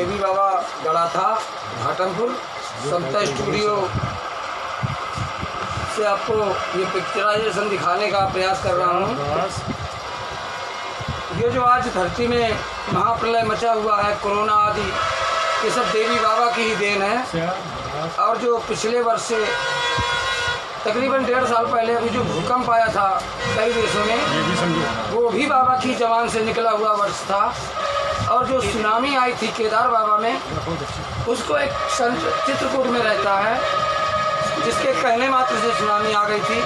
देवी बाबा गड़ा था घाटमपुर समता स्टूडियो से आपको ये पिक्चराइजेशन दिखाने का प्रयास कर रहा हूँ। ये जो आज धरती में महाप्रलय मचा हुआ है, कोरोना आदि, ये सब देवी बाबा की ही देन है। और जो पिछले वर्ष से तकरीबन 1.5 साल पहले अभी जो भूकंप आया था कई देशों में, वो भी बाबा की जबान से निकला हुआ वर्ष था। और जो सुनामी आई थी केदार बाबा में, उसको एक संत चित्रकूट में रहता है जिसके कहने मात्र से सुनामी आ गई थी,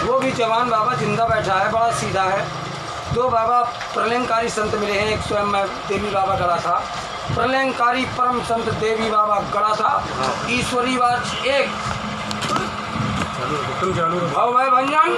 वो भी जवान बाबा जिंदा बैठा है, बड़ा सीधा है। 2 बाबा प्रलयंकारी संत मिले हैं, एक स्वयं मैं देवी बाबा गड़ा था, प्रलयंकारी परम संत देवी बाबा गड़ा था, ईश्वरीवाच एक भवभय भंजन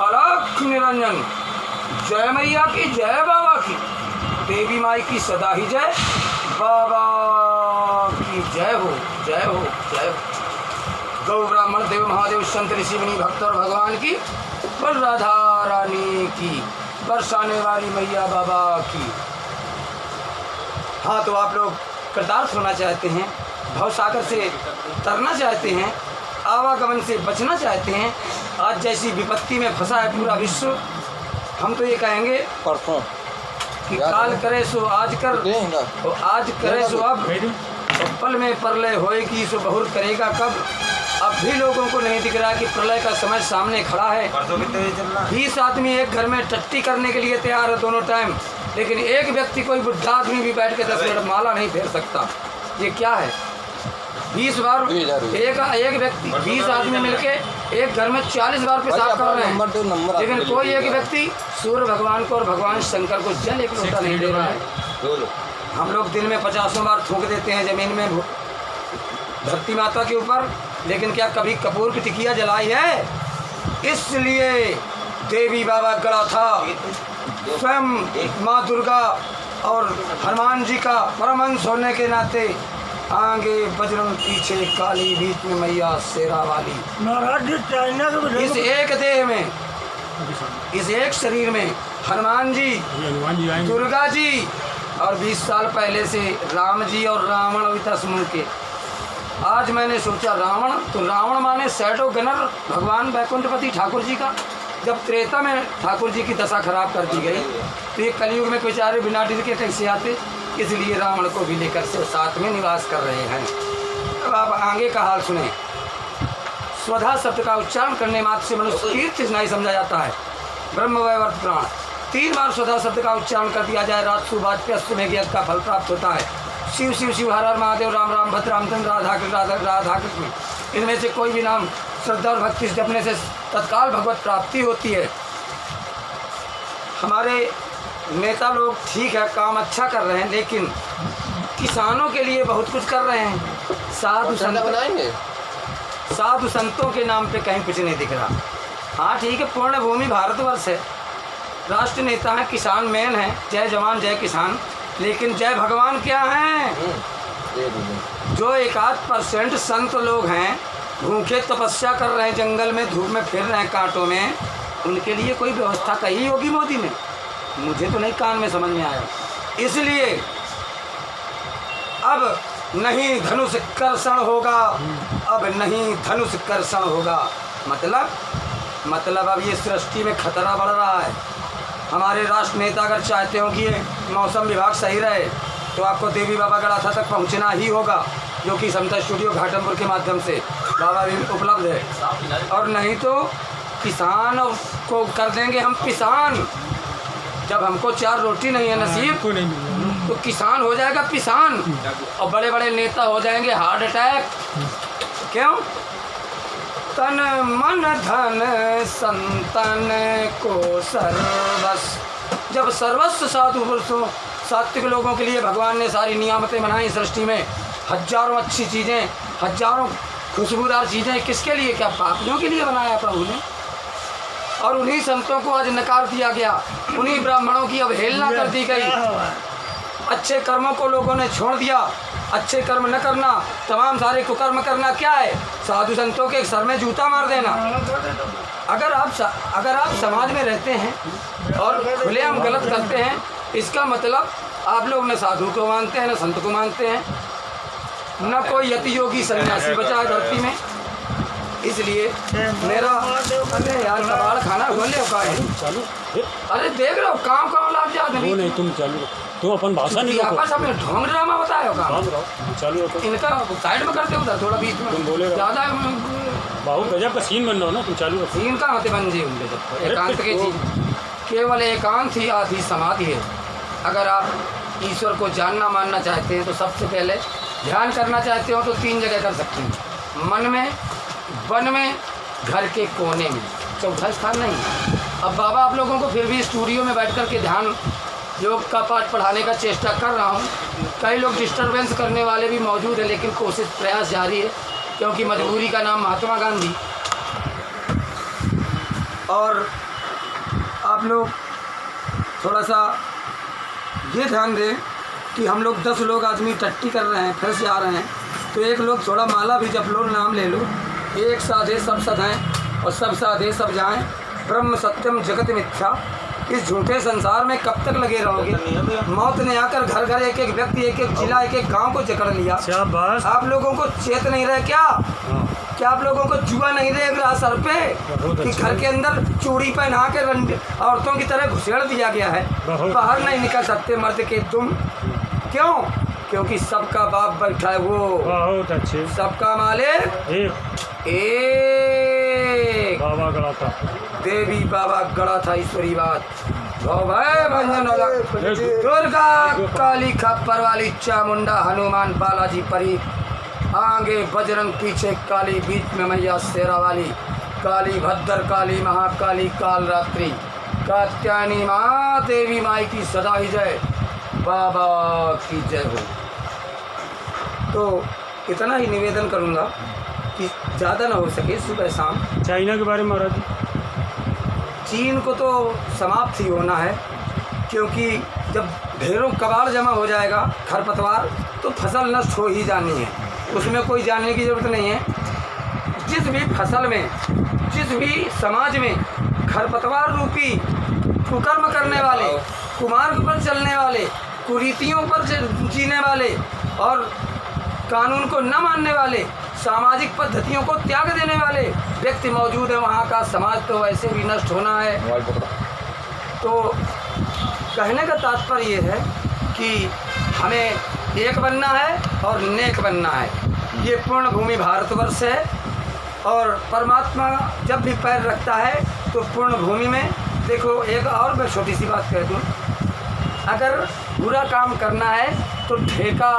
अलख निरंजन। जय मैया की, जय बाबा की, देवी माई की सदा ही जय, बाबा की जय हो, जय हो, जय हो। गौ ब्राह्मण देव महादेव संत ऋषि मुनि भक्त और भगवान की, बल राधा रानी की, बरसाने वाली मैया बाबा की। हाँ, तो आप लोग कृतार्थ होना चाहते हैं, भवसागर से तरना चाहते हैं, आवागमन से बचना चाहते हैं, आज जैसी विपत्ति में फंसा है पूरा विश्व, हम तो ये कहेंगे परसों कि काल करे सो आज कर, और आज करे सो अब, पल में प्रलय होएगी सो बहुर करेगा कब। अब भी लोगों को नहीं दिख रहा कि प्रलय का समय सामने खड़ा है। 20 आदमी एक घर में टट्टी करने के लिए तैयार है दोनों टाइम, लेकिन एक व्यक्ति, कोई बुढ़ा आदमी भी बैठ के 10 मिनट माला नहीं फेर सकता। ये क्या है? 20 बार एक व्यक्ति, 20 आदमी मिलके एक घर में 40 बार पेशाब कर रहे हैं, लेकिन कोई एक व्यक्ति सूर्य भगवान को और भगवान शंकर को जल एक लोटा नहीं दे रहा है। हम लोग दिन में 50 बार थूक देते हैं जमीन में धरती माता के ऊपर, लेकिन क्या कभी कपूर की टिकिया जलाई है? इसलिए देवी बाबा गड़ा था, स्वयं माँ दुर्गा और हनुमान जी का परमहंस होने के नाते, आगे बजरंग पीछे काली, बीच में मैया शेरा वाली। इस एक देह में, इस एक शरीर में हनुमान जी, दुर्गा जी, और 20 साल पहले से राम जी और रावण वितस्मुन के। आज मैंने सोचा रावण, तो रावण माने शैडो गनर भगवान वैकुंठपति ठाकुर जी का। जब त्रेता में ठाकुर जी की दशा खराब कर दी गई, तो ये कलयुग में बेचारे बिना डर के कैसे आते, इसलिए रावण को भी लेकर से साथ में निवास कर रहे हैं। अब आप आगे का हाल सुने। स्वधा शब्द का उच्चारण करने मात्र से मनुष्य कीर्ति नहीं समझा जाता है। ब्रह्म वैवर्त प्राण 3 बार स्वधा शब्द का उच्चारण कर दिया जाए, राजसु वाजपेयी अश्वमेघ यज्ञ का फल प्राप्त होता है। शिव शिव शिव, हर हर महादेव, राम राम, भद्र रामचंद्र, राधा कृष्ण राधा कृष्ण, इनमें से कोई भी नाम श्रद्धा और भक्ति से जपने से तत्काल भगवत प्राप्ति होती है। हमारे नेता लोग ठीक है, काम अच्छा कर रहे हैं, लेकिन किसानों के लिए बहुत कुछ कर रहे हैं। साधु संतों के नाम पे कहीं कुछ नहीं दिख रहा। हाँ ठीक है, पूर्ण भूमि भारतवर्ष है, राष्ट्र नेता हैं, किसान मेन हैं, जय जवान जय किसान, लेकिन जय भगवान क्या हैं? जो 1-8% संत लोग हैं, भूखे तपस्या कर रहे हैं, जंगल में धूप में फिर रहे हैं, कांटों में, उनके लिए कोई व्यवस्था कही होगी मोदी ने? मुझे तो नहीं कान में समझ में आया। इसलिए अब नहीं धनुष कर्षण होगा, अब नहीं धनुष कर्षण होगा। मतलब अब ये सृष्टि में खतरा बढ़ रहा है। हमारे राष्ट्र नेता अगर चाहते हो कि ये मौसम विभाग सही रहे, तो आपको देवी बाबा गड़ा था तक पहुंचना ही होगा, जो कि समता स्टूडियो घाटमपुर के माध्यम से बाबा भी उपलब्ध है। और नहीं तो किसान को कर देंगे हम पिसान। जब हमको 4 रोटी नहीं है नसीब, तो किसान हो जाएगा पिसान, और बड़े बड़े नेता हो जाएंगे हार्ट अटैक। क्यों? तन मन धन संतन को सर्वस्व। जब सर्वस्व साधु पुरुषों, सात्विक लोगों के लिए भगवान ने सारी नियामतें बनाई सृष्टि में, हजारों अच्छी चीज़ें, हजारों खुशबूदार चीज़ें, किसके लिए? क्या पापियों के लिए बनाया प्रभु ने? और उन्हीं संतों को आज नकार दिया गया, उन्हीं ब्राह्मणों की अवहेलना कर दी गई। अच्छे कर्मों को लोगों ने छोड़ दिया, अच्छे कर्म न करना, तमाम सारे कुकर्म करना क्या है? साधु संतों के सर में जूता मार देना। अगर आप समाज में रहते हैं और खुलेआम गलत करते हैं, इसका मतलब आप लोग न साधु को मानते हैं न संत को मानते हैं, न कोई यति योगी सन्यासी बचा है धरती में। इसलिए मेरा अरे यार कबाड़ खाना बोले का है चालू। अरे देख रहे हो काम लाभ जाते वो नहीं तुम चालू, तुम अपन भाषा नहीं रखो। आपस में ढोंग ड्रामा बताया काम चालू रखो। इनका साइड में करते उधर थोड़ा बीच में तुम बोले ज़्यादा बाहु गजब का सीन बन रहा हो ना, तुम चालू रखो। सीन कहाँ से बन जी उनके जब एकांत के चीज केवल एकांत ही आधी समाधि है। अगर आप ईश्वर को जानना मानना चाहते हैं तो सबसे पहले ध्यान करना चाहते हो तो 3 जगह कर सकते हैं, मन में, वन में, घर के कोने में, चौथा स्थान नहीं। अब बाबा आप लोगों को फिर भी स्टूडियो में बैठ कर के ध्यान योग का पाठ पढ़ाने का चेष्टा कर रहा हूँ। कई लोग डिस्टर्बेंस करने वाले भी मौजूद हैं, लेकिन कोशिश प्रयास जारी है, क्योंकि मजबूरी का नाम महात्मा गांधी। और आप लोग थोड़ा सा ये ध्यान दें कि हम लोग 10 लोग आदमी टट्टी कर रहे हैं, फिर से आ रहे हैं, तो एक लोग थोड़ा माला भी जप लो, नाम ले लो। एक साधे सब सधाएँ और सब साधे सब जाएं, ब्रह्म सत्यम जगत मिथ्या। इस झूठे संसार में कब तक लगे रहोगे? मौत ने आकर घर घर एक एक व्यक्ति, एक एक जिला, एक एक गांव को जकड़ लिया। आप लोगों को चेत नहीं रहे क्या? क्या आप लोगों को जुआ नहीं देख रहा सर पे कि घर के अंदर चूड़ी पहना के औरतों की तरह घुसेड़ दिया गया है? बाहर नहीं निकल सकते मर्द के तुम। क्यों? क्योंकि सबका बाप बैठा है वो, बहुत अच्छे, सबका मालिक एक बाबा गड़ा था, देवी बाबा गड़ा था। ईश्वरी बात भंजन दुर्गा काली खप्पर वाली चामुंडा हनुमान बालाजी परी, आगे बजरंग पीछे काली, बीच में मैया शेरा वाली काली, भद्र काली महाकाली काल रात्रि, कात्यायनी माँ देवी माई की सदा ही जय, बाबा की जय हो। तो इतना ही निवेदन करूँगा कि ज़्यादा ना हो सके सुबह शाम। चाइना के बारे में महाराज, चीन को तो समाप्त ही होना है, क्योंकि जब ढेरों कबाड़ जमा हो जाएगा खरपतवार तो फसल नष्ट हो ही जानी है, उसमें कोई जानने की ज़रूरत नहीं है। जिस भी फसल में, जिस भी समाज में खरपतवार रूपी कुकर्म करने वाले, कुमार्ग पर चलने वाले, कुरीतियों पर जीने वाले और कानून को न मानने वाले, सामाजिक पद्धतियों को त्याग देने वाले व्यक्ति मौजूद है, वहाँ का समाज तो वैसे भी नष्ट होना है। तो कहने का तात्पर्य ये है कि हमें एक बनना है और नेक बनना है। ये पूर्ण भूमि भारतवर्ष है और परमात्मा जब भी पैर रखता है तो पूर्ण भूमि में। देखो एक और मैं छोटी सी बात कह दूँ, अगर बुरा काम करना है तो ठेका,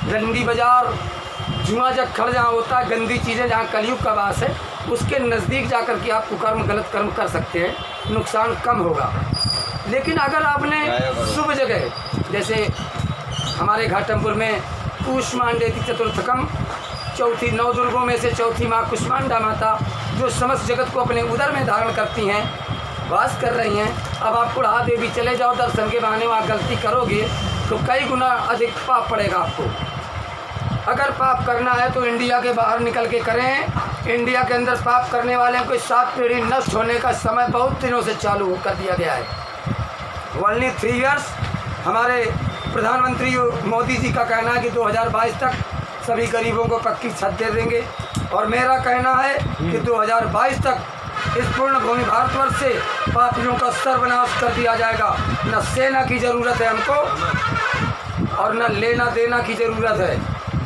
रंडी बाज़ार, जुआ जखड़ जहाँ होता है, गंदी चीज़ें जहाँ कलयुग का वास है, उसके नज़दीक जाकर के आप कुकर्म गलत कर्म कर सकते हैं, नुकसान कम होगा। लेकिन अगर आपने शुभ जगह, जैसे हमारे घाटमपुर में कूष्मांडेति चतुर्थकम, चौथी 9 दुर्गों में से चौथी माँ कुष्मांडा माता, जो समस्त जगत को अपने उदर में धारण करती हैं, वास कर रही हैं। अब आप कुढ़ा देवी चले जाओ दर्शन के बहाने, वहाँ गलती करोगे तो कई गुना अधिक पाप पड़ेगा आपको। अगर पाप करना है तो इंडिया के बाहर निकल के करें। इंडिया के अंदर पाप करने वाले को 7 पीढ़ी नष्ट होने का समय बहुत दिनों से चालू कर दिया गया है। Only 3 years. हमारे प्रधानमंत्री मोदी जी का कहना है कि 2022 तक सभी गरीबों को पक्की छत दे देंगे, और मेरा कहना है कि 2022 तक इस पूर्ण भूमि भारतवर्ष से पापियों का सर्वनाश कर दिया जाएगा। न सेना की ज़रूरत है हमको और न लेना देना की ज़रूरत है।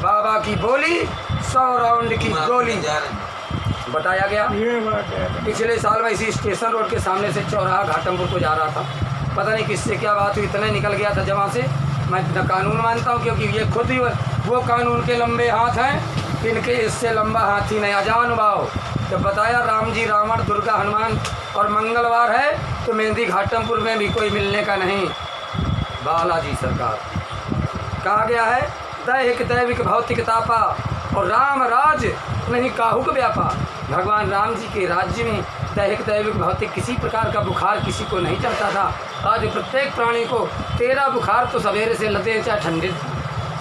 बाबा की बोली 100 राउंड की गोली बताया गया। पिछले साल मैं इसी स्टेशन रोड के सामने से चौराहा घाटमपुर को जा रहा था, पता नहीं किससे क्या बात हुई, इतना निकल गया था जमा से। मैं न कानून मानता हूँ, क्योंकि ये खुद ही वो कानून के लंबे हाथ हैं, इनके इससे लंबा हाथ ही नहीं। अजान भाव जब बताया राम जी, रावण, दुर्गा, हनुमान और मंगलवार है तो मेहंदी घाटमपुर में भी कोई मिलने का नहीं। बालाजी सरकार कहा गया है, दैहिक दैविक भौतिक तापा और राम राज नहीं काहुक व्यापा। भगवान राम जी के राज्य में दैहिक दैविक भौतिक किसी प्रकार का बुखार किसी को नहीं चलता था। आज प्रत्येक प्राणी को 13 बुखार तो सवेरे से लगे, चाहे ठंडे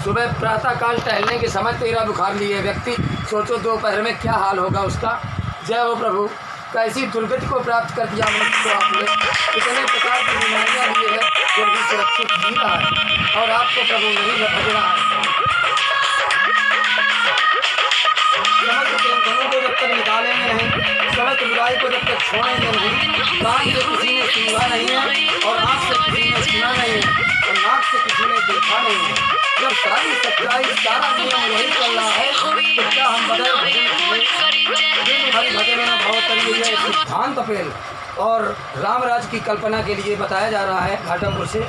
सुबह प्रातःकाल टहलने के समय 13 बुखार लिए व्यक्ति, सोचो दोपहर में क्या हाल होगा उसका। जय हो प्रभु, कैसी दुर्गति को प्राप्त कर दिया मनुष्य को आपने, इतने प्रकार की बीमारियाँ लिए है। फिर भी सुरक्षित जी रहा है और आपको प्रभु नहीं भज रहा है। समस्त टेंशनों को जब तक निकालेंगे नहीं, समस्त बुराई को जब तक छोड़ेंगे नहीं, कान से किसी ने सुना नहीं है और आँख से किसी ने सुना नहीं है और नाक से किसी ने देखा नहीं है, जब सारी सच्चाई सारा नियम वही चल रहा है तो क्या हम बगैर भजन में भावतरी है सिद्धांत पेल। और रामराज की कल्पना के लिए बताया जा रहा है घाटमपुर से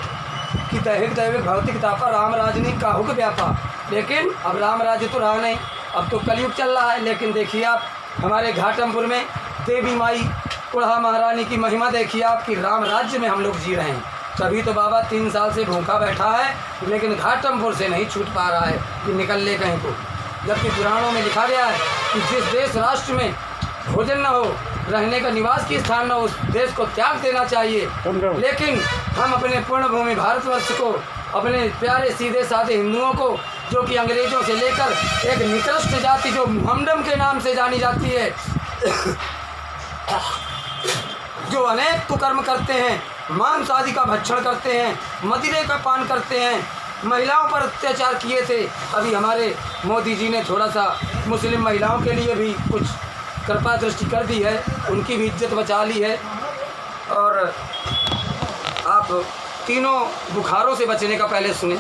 कि दैहिक दैविक भौतिक तापा रामराज ने काहुक व्यापा, लेकिन अब रामराज तो रहा नहीं, अब तो कलयुग चल रहा है। लेकिन देखिए आप हमारे घाटमपुर में देवी माई कुढ़ा महारानी की महिमा देखिए आप कि राम राज्य में हम लोग जी रहे हैं। तभी तो बाबा 3 साल से भूखा बैठा है, लेकिन घाटमपुर से नहीं छूट पा रहा है कि निकल ले कहीं को, जबकि पुराणों में लिखा गया है कि जिस देश राष्ट्र में भोजन न हो, रहने का निवास की स्थान न हो, उस देश को त्याग देना चाहिए। लेकिन हम अपने पूर्ण भूमि भारतवर्ष को, अपने प्यारे सीधे साधे हिंदुओं को, जो कि अंग्रेजों से लेकर एक निकृष्ट जाति जो हमडम के नाम से जानी जाती है, जो अनेक कुकर्म करते हैं, मांस आदि का भक्षण करते हैं, मदिरे का पान करते हैं, महिलाओं पर अत्याचार किए थे। अभी हमारे मोदी जी ने थोड़ा सा मुस्लिम महिलाओं के लिए भी कुछ कृपा दृष्टि कर दी है, उनकी भी इज्जत बचा ली है। और आप तीनों बुखारों से बचने का पहले सुने।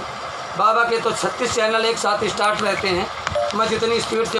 बाबा के तो 36 चैनल एक साथ स्टार्ट रहते हैं, मैं जितनी स्पीड से